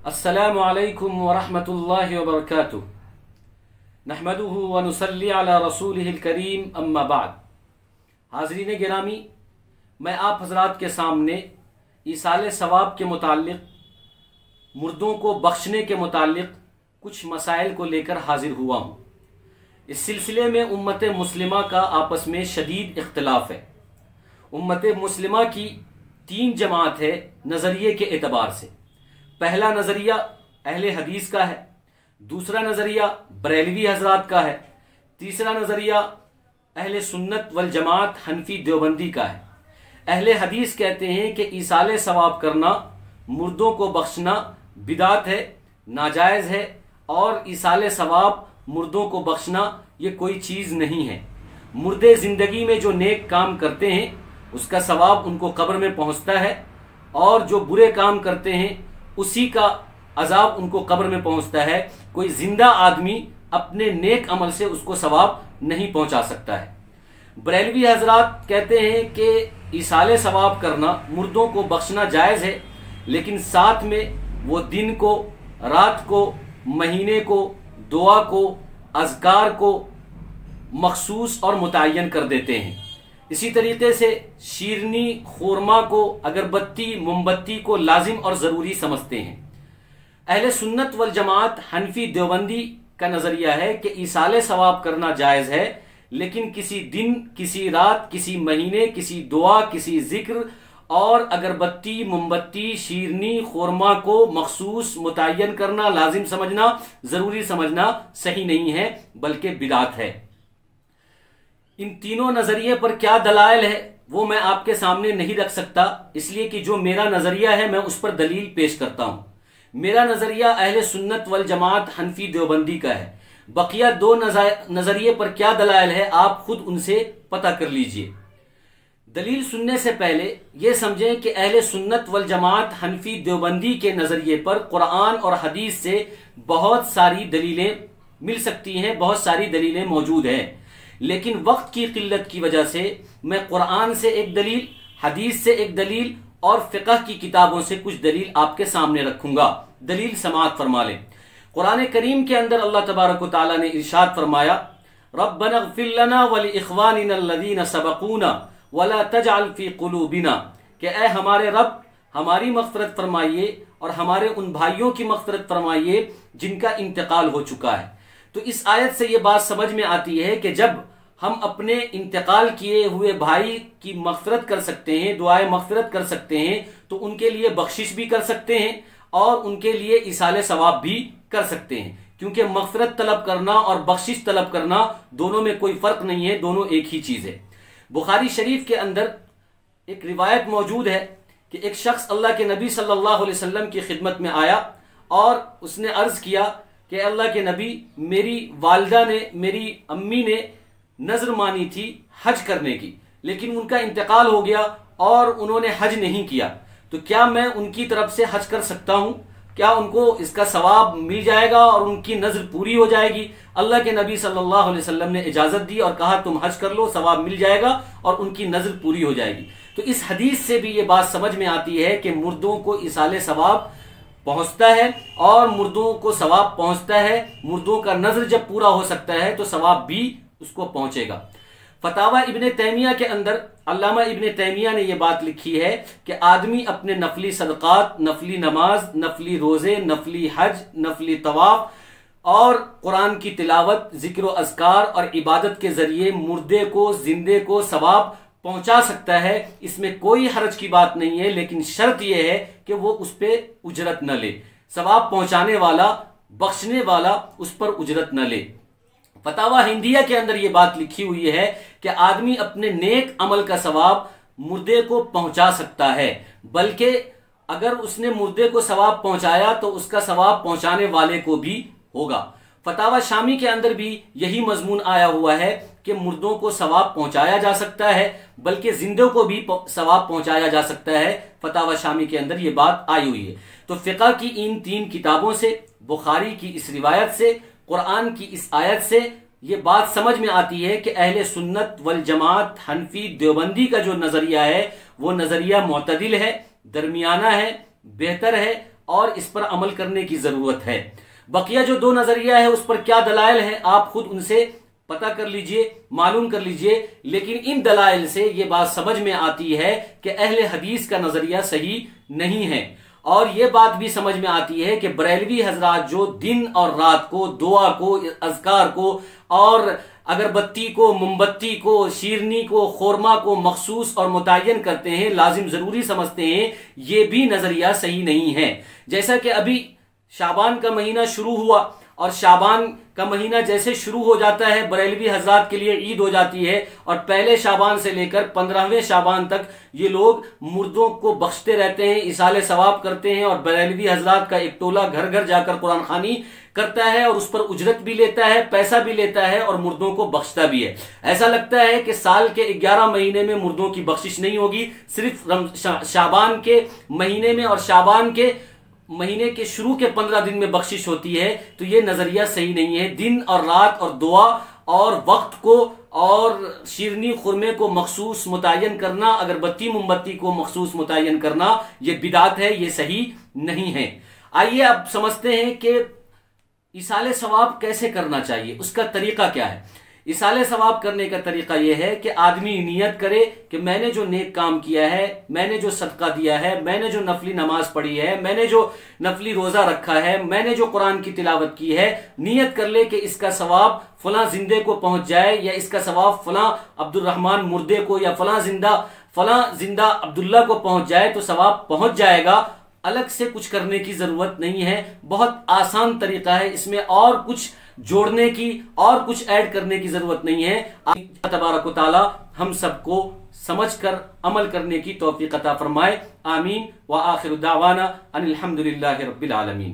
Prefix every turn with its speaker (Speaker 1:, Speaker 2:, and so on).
Speaker 1: अस्सलामु अलैकुम वरहमतुल्लाहि वबरकातुह। नहमदुहु व नुसल्ली अला रसूलिहिल करीम, अम्मा बाद। हाज़रीन गिरामी, मैं आप हज़रात के सामने ईसाले सवाब के मुताल्लिक़, मुर्दों को बख्शने के मुताल्लिक़ कुछ मसाइल को लेकर हाजिर हुआ हूँ। इस सिलसिले में उम्मत मुस्लिमा का आपस में शदीद इख्तिलाफ है। उम्मत मुस्लिमा की 3 जमात है नज़रिए के एतबार से। पहला नज़रिया अहले हदीस का है, दूसरा नज़रिया बरेलवी हजरात का है, तीसरा नज़रिया अहले सुन्नत वल जमात हनफी देवबंदी का है। अहले हदीस कहते हैं कि ईसाले सवाब करना, मुर्दों को बख्शना बिदात है, नाजायज़ है, और ईसाले सवाब मुर्दों को बख्शना ये कोई चीज़ नहीं है। मुर्दे ज़िंदगी में जो नेक काम करते हैं उसका सवाब उनको कब्र में पहुँचता है, और जो बुरे काम करते हैं उसी का अजाब उनको कब्र में पहुँचता है। कोई जिंदा आदमी अपने नेक अमल से उसको सवाब नहीं पहुँचा सकता है। बरेलवी हजरात कहते हैं कि ईसाले सवाब करना, मुर्दों को बख्शना जायज़ है, लेकिन साथ में वो दिन को, रात को, महीने को, दुआ को, अज़कार को मखसूस और मुतय्यन कर देते हैं। इसी तरीके से शीरनी, खुरमा को, अगरबत्ती, मोमबत्ती को लाजिम और ज़रूरी समझते हैं। अहले सुन्नत वल जमात हनफी देवबंदी का नज़रिया है कि ईसाले सवाब करना जायज़ है, लेकिन किसी दिन, किसी रात, किसी महीने, किसी दुआ, किसी जिक्र और अगरबत्ती, मोमबत्ती, शीरनी, खुरमा को मखसूस मुतय्यन करना, लाजिम समझना, ज़रूरी समझना सही नहीं है, बल्कि बिदात है। इन तीनों नज़रिए पर क्या दलाइल है वो मैं आपके सामने नहीं रख सकता, इसलिए कि जो मेरा नज़रिया है मैं उस पर दलील पेश करता हूँ। मेरा नज़रिया अहले सुन्नत वल जमात हनफी देवबंदी का है। बकिया 2 नज़रिए पर क्या दलाइल है आप खुद उनसे पता कर लीजिए। दलील सुनने से पहले ये समझें कि अहले सुन्नत वल जमात हनफी देवबंदी के नज़रिए पर कुरान और हदीस से बहुत सारी दलीलें मिल सकती हैं, बहुत सारी दलीलें मौजूद हैं, लेकिन वक्त की किल्लत की वजह से मैं कुरान से एक दलील, हदीस से एक दलील और फ़िक़ह की किताबों से कुछ दलील आपके सामने रखूंगा। दलील समाअत फरमा लें। कुरान करीम के अंदर अल्लाह तबारक व तआला ने इरशाद फरमाया, रब्बना इग़फ़िर लना व लिइख़वानिना अल्लज़ीना सबक़ूना वला तजअल फ़ी क़ुलूबिना, कि ऐ हमारे रब, हमारी मग़फ़िरत फरमाइए और हमारे उन भाइयों की मग़फ़िरत फरमाइए जिनका इंतकाल हो चुका है। तो इस आयत से ये बात समझ में आती है कि जब हम अपने इंतकाल किए हुए भाई की मग़फ़िरत कर सकते हैं, दुआए मग़फ़िरत कर सकते हैं, तो उनके लिए बख्शिश भी कर सकते हैं और उनके लिए इसाले सवाब भी कर सकते हैं, क्योंकि मग़फ़िरत तलब करना और बख्शिश तलब करना दोनों में कोई फ़र्क नहीं है, दोनों एक ही चीज़ है। बुखारी शरीफ के अंदर एक रिवायत मौजूद है कि एक शख्स अल्लाह के नबी सल्लल्लाहु अलैहि वसल्लम की खिदमत में आया और उसने अर्ज़ किया कि अल्लाह के नबी, मेरी वालिदा ने, मेरी अम्मी ने नज़र मानी थी हज करने की, लेकिन उनका इंतकाल हो गया और उन्होंने हज नहीं किया, तो क्या मैं उनकी तरफ से हज कर सकता हूँ? क्या उनको इसका सवाब मिल जाएगा और उनकी नज़र पूरी हो जाएगी? अल्लाह के नबी सल्लल्लाहु अलैहि वसल्लम ने इजाज़त दी और कहा तुम हज कर लो, सवाब मिल जाएगा और उनकी नज़र पूरी हो जाएगी। तो इस हदीस से भी ये बात समझ में आती है कि मुर्दों को इसाले सवाब पहुँचता है और मुर्दों को सवाब पहुँचता है। मुर्दों का नज़र जब पूरा हो सकता है तो सवाब भी उसको पहुँचेगा। फतावा इब्ने तैमिया के अंदर अल्लामा इब्ने तैमिया ने यह बात लिखी है कि आदमी अपने नफली सदक़ात, नफली नमाज, नफली रोज़े, नफली हज, नफली तवाफ और कुरान की तिलावत, ज़िक्र व अज़कार और इबादत के ज़रिए मुर्दे को, जिंदे को सवाब पहुंचा सकता है। इसमें कोई हर्ज की बात नहीं है, लेकिन शर्त यह है कि वो उस पर उजरत न ले। सवाब पहुंचाने वाला, बख्शने वाला उस पर उजरत न ले। फतावा हिंदिया के अंदर ये बात लिखी हुई है कि आदमी अपने नेक अमल का सवाब मुर्दे को पहुंचा सकता है, बल्कि अगर उसने मुर्दे को सवाब पहुंचाया तो उसका सवाब पहुंचाने वाले को भी होगा। फतावा शामी के अंदर भी यही मजमून आया हुआ है कि मुर्दों को सवाब पहुंचाया जा सकता है, बल्कि जिंदों को भी सवाब पहुंचाया जा सकता है। फतावा शामी के अंदर ये बात आई हुई है। तो फ़िक़ह की इन 3 किताबों से, बुखारी की इस रिवायत से, कुरान की इस आयत से ये बात समझ में आती है कि अहले सुन्नत वल जमात हनफी देवबंदी का जो नज़रिया है वो नज़रिया मुतदिल है, दरमियाना है, बेहतर है और इस पर अमल करने की जरूरत है। बकिया जो दो नजरिया है उस पर क्या दलाइल है आप खुद उनसे पता कर लीजिए, मालूम कर लीजिए। लेकिन इन दलाइल से यह बात समझ में आती है कि अहले हदीस का नजरिया सही नहीं है। और यह बात भी समझ में आती है कि बरेलवी हजरात जो दिन और रात को दुआ को, अज़कार को और अगरबत्ती को, मोमबत्ती को, शीरनी को, खोरमा को मखसूस और मुतय्यन करते हैं, लाजिम जरूरी समझते हैं, ये भी नजरिया सही नहीं है। जैसा कि अभी शाबान का महीना शुरू हुआ और शाबान का महीना जैसे शुरू हो जाता है बरेलवी हजरात के लिए ईद हो जाती है और पहले शाबान से लेकर 15वें शाबान तक ये लोग मुर्दों को बख्शते रहते हैं, इसाले सवाब करते हैं। और बरेलवी हजरात का एक टोला घर घर जाकर कुरान खानी करता है और उस पर उजरत भी लेता है, पैसा भी लेता है और मुर्दों को बख्शता भी है। ऐसा लगता है कि साल के 11 महीने में मुर्दों की बख्शिश नहीं होगी, सिर्फ शाबान के महीने में और शाबान के महीने के शुरू के 15 दिन में बख्शिश होती है। तो ये नजरिया सही नहीं है। दिन और रात और दुआ और वक्त को और शीरनी खुरमे को मखसूस मुतय्यन करना, अगरबत्ती मोमबत्ती को मखसूस मुतय्यन करना, यह बिदात है, ये सही नहीं है। आइए अब समझते हैं कि इसाले सवाब कैसे करना चाहिए, उसका तरीका क्या है। इसाले सवाब करने का तरीका यह है कि आदमी नियत करे कि मैंने जो नेक काम किया है, मैंने जो सदका दिया है, मैंने जो नफली नमाज पढ़ी है, मैंने जो नफली रोजा रखा है, मैंने जो कुरान की तिलावत की है, नियत कर ले कि इसका सवाब फलां जिंदे को पहुंच जाए या इसका सवाब फलां अब्दुल रहमान मुर्दे को या फलां जिंदा अब्दुल्ला को पहुंच जाए, तो सवाब पहुंच जाएगा। अलग से कुछ करने की जरूरत नहीं है, बहुत आसान तरीका है, इसमें और कुछ जोड़ने की और कुछ ऐड करने की जरूरत नहीं है। तबारक व तआला हम सबको समझकर अमल करने की तौफीक अता फरमाए। आमीन व आखिर दावाना अनिल हम्दुलिल्लाहि रब्बिल आलमीन।